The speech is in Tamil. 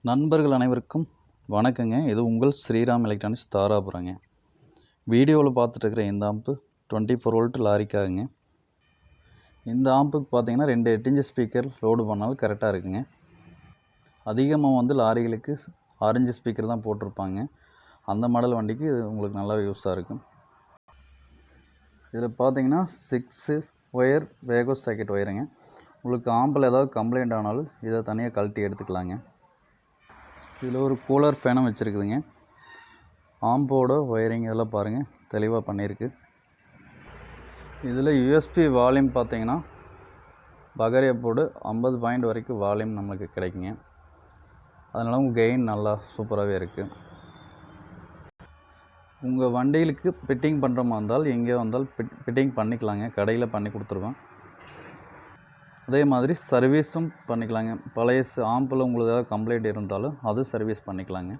நண்பர்கள் அனைவருக்கும் வணக்கங்க. இது உங்கள் ஸ்ரீராம் எலக்ட்ரானிக்ஸ் தாராபுரங்க. வீடியோவில் பார்த்துட்டு இருக்கிற இந்த ஆம்பு 24 வோல்ட் லாரிக்காகுங்க. இந்த ஆம்புக்கு பார்த்தீங்கன்னா 2 8 இன்ச் ஸ்பீக்கர் லோடு பண்ணாலும் கரெக்டாக இருக்குங்க. அதிகமாக லாரிகளுக்கு 6 இன்ச் ஸ்பீக்கர் தான் போட்டிருப்பாங்க. அந்த மாடல் வண்டிக்கு இது உங்களுக்கு நல்லா யூஸாக இருக்கும். இதில் பார்த்தீங்கன்னா 6 ஒயர் வேகோ சாக்கெட் ஒயருங்க. உங்களுக்கு ஆம்பில் ஏதாவது கம்ப்ளைண்ட் ஆனாலும் இதை தனியாக கழட்டி எடுத்துக்கலாங்க. இதில் ஒரு கூலர் ஃபேனும் வச்சுருக்குதுங்க. ஆம்போட ஒயரிங் இதெல்லாம் பாருங்கள் தெளிவாக பண்ணியிருக்கு. இதில் யூஎஸ்பி வால்யூம் பார்த்தீங்கன்னா பகரியா போர்டு 50 பாயிண்ட் வரைக்கும் வால்யூம் நம்மளுக்கு கிடைக்குங்க. அதனால கெயின் நல்லா சூப்பராகவே இருக்குது. உங்கள் வண்டிகளுக்கு ஃபிட்டிங் பண்ணுற மாதிரி இருந்தால் எங்கே வந்தால் ஃபிட்டிங் பண்ணிக்கலாங்க. கடையில் பண்ணி கொடுத்துருவோம். அதே மாதிரி சர்வீஸும் பண்ணிக்கலாங்க. பழைய ஆம்பில் உங்களுக்கு ஏதாவது கம்ப்ளைண்ட் இருந்தாலும் அது சர்வீஸ் பண்ணிக்கலாங்க.